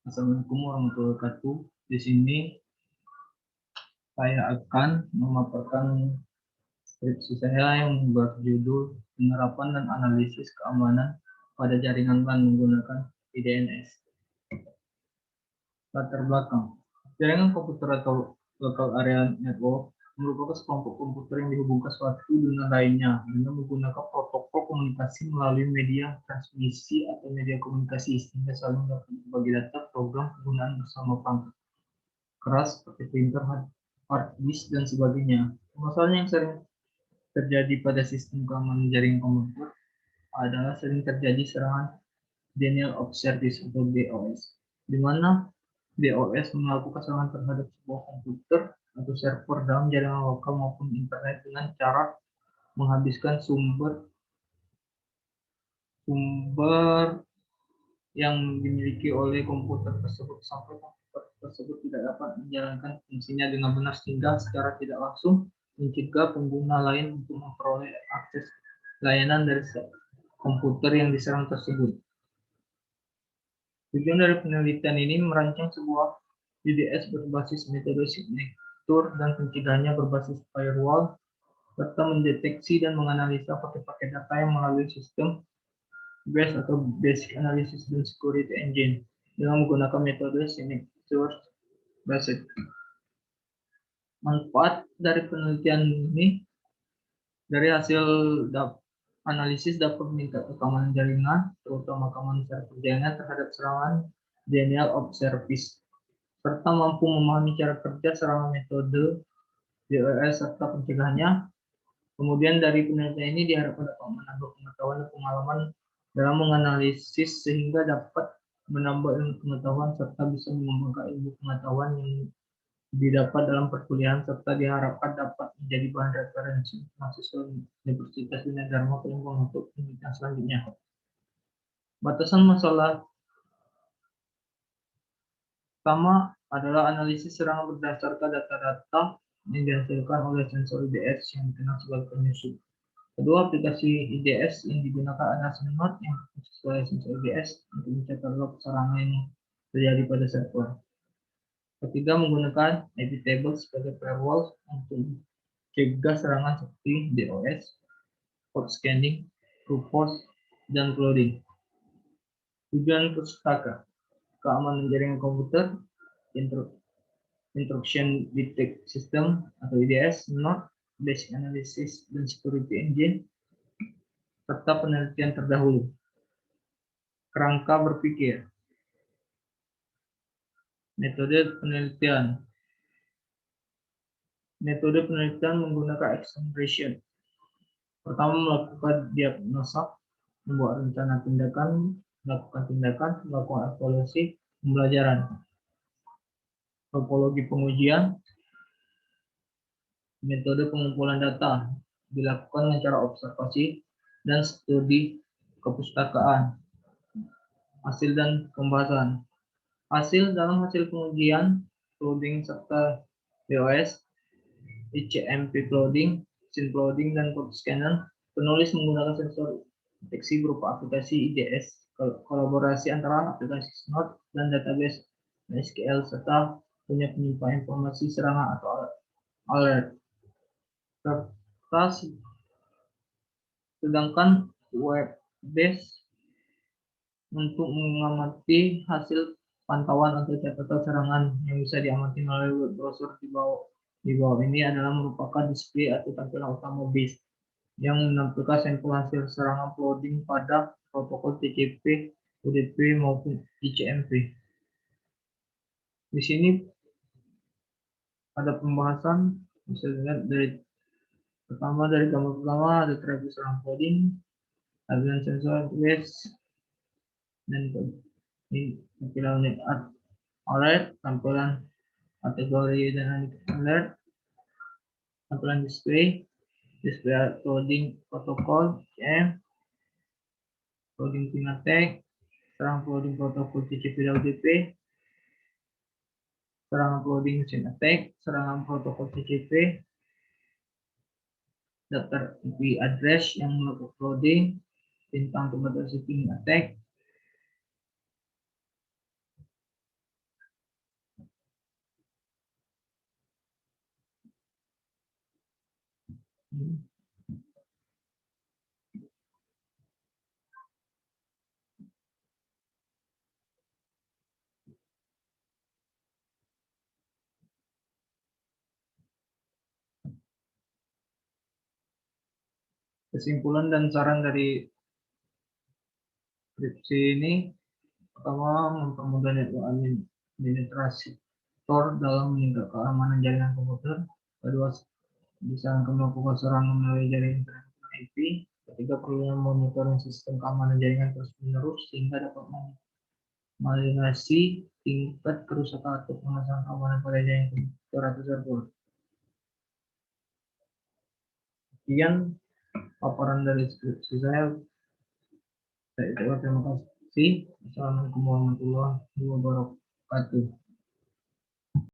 Assalamualaikum warahmatullahi wabarakatuh. Di sini saya akan memaparkan skripsi saya yang berjudul Penerapan dan Analisis Keamanan pada Jaringan LAN menggunakan IDNS. Latar belakang. Jaringan komputer atau local area network merupakan sekelompok komputer yang dihubungkan suatu dengan lainnya dengan menggunakan protokol komunikasi melalui media transmisi atau media komunikasi sehingga saling dapat berbagi data program penggunaan bersama perangkat keras seperti printer, hard disk, dan sebagainya. Masalah yang sering terjadi pada sistem keamanan jaringan komputer adalah sering terjadi serangan denial of service atau DOS, di mana DOS melakukan serangan terhadap sebuah komputer atau server dalam jaringan lokal maupun internet dengan cara menghabiskan sumber yang dimiliki oleh komputer tersebut sampai komputer tersebut tidak dapat menjalankan fungsinya dengan benar sehingga secara tidak langsung mencegah pengguna lain untuk memperoleh akses layanan dari komputer yang diserang tersebut. Tujuan dari penelitian ini merancang sebuah IDS berbasis metode signature dan pencegahannya berbasis firewall serta mendeteksi dan menganalisa paket-paket data yang melalui sistem BAS atau Basic Analysis and Security Engine dengan menggunakan metode signature based. Manfaat dari penelitian ini dari hasil analisis dapat meningkatkan keamanan jaringan, terutama keamanan server jaringan terhadap serangan denial of service, serta mampu memahami cara kerja serangan metode DOS serta pencegahannya. Kemudian dari penelitian ini diharapkan dapat menambah pengetahuan dan pengalaman dalam menganalisis sehingga dapat menambah ilmu pengetahuan serta bisa mengembangkan ilmu pengetahuan yang didapat dalam perkuliahan serta diharapkan dapat menjadi bahan referensi mahasiswa Universitas Bina Dharma Palembang untuk penelitian selanjutnya. Batasan masalah pertama adalah analisis serangan berdasarkan data-data yang dihasilkan oleh sensor IDS yang dikenal sebagai penyusup. Kedua, aplikasi IDS yang digunakan adalah Snot yang sesuai sensor IDS untuk mencetak log serangan yang terjadi pada server. Ketiga, menggunakan IP table sebagai firewall untuk mencegah serangan seperti DOS, port scanning, brute force, dan clouding. Tujuan pustaka keamanan jaringan komputer, Intrusion Detect System atau IDS, Snot, Basic Analysis dan Security Engine, serta penelitian terdahulu. Kerangka berpikir. Metode penelitian. Metode penelitian menggunakan examination. Pertama, melakukan diagnosa, membuat rencana tindakan, melakukan tindakan, melakukan evaluasi, pembelajaran. Topologi pengujian. Metode pengumpulan data dilakukan dengan cara observasi dan studi kepustakaan. Hasil dan pembahasan. Dalam hasil pengujian, clouding serta DOS, ICMP clouding, SYN clouding, dan code scanner, penulis menggunakan sensor deteksi berupa aplikasi IDS, kolaborasi antara aplikasi Snot dan database SQL, serta punya penyimpan informasi serangan atau alert. Sedangkan web base untuk mengamati hasil pantauan atau catatan serangan yang bisa diamati melalui web browser di bawah ini adalah merupakan display atau tampilan utama base yang menampilkan sampel hasil serangan clouding pada protokol TCP, UDP maupun ICMP. Di sini ada pembahasan, bisa dilihat dari pertama dari gambar pertama ada traffic serangan clouding, tampilan sensor base, dan ini tampilan alert, tampilan kategori dan alert, tampilan display coding protokol, coding pin attack, serangan coding protokol TCP dan UDP, serangan coding SYN attack, serangan protokol TCP, daftar IP address yang melakukan coding, bintang pembatas ping attack, Kesimpulan dan saran dari skripsi ini, pertama, mempermudah network administrator dalam meningkatkan keamanan jaringan komputer. Kedua, disarankan melakukan serangan melalui jaringan internet IP. Ketiga, perlunya monitoring sistem keamanan jaringan terus-menerus sehingga dapat meminimalisasi tingkat kerusakan atau pemasangan keamanan pada jaringan komputer atau server. Sekian paparan dari skripsi saya. Terima kasih. Assalamualaikum warahmatullahi wabarakatuh.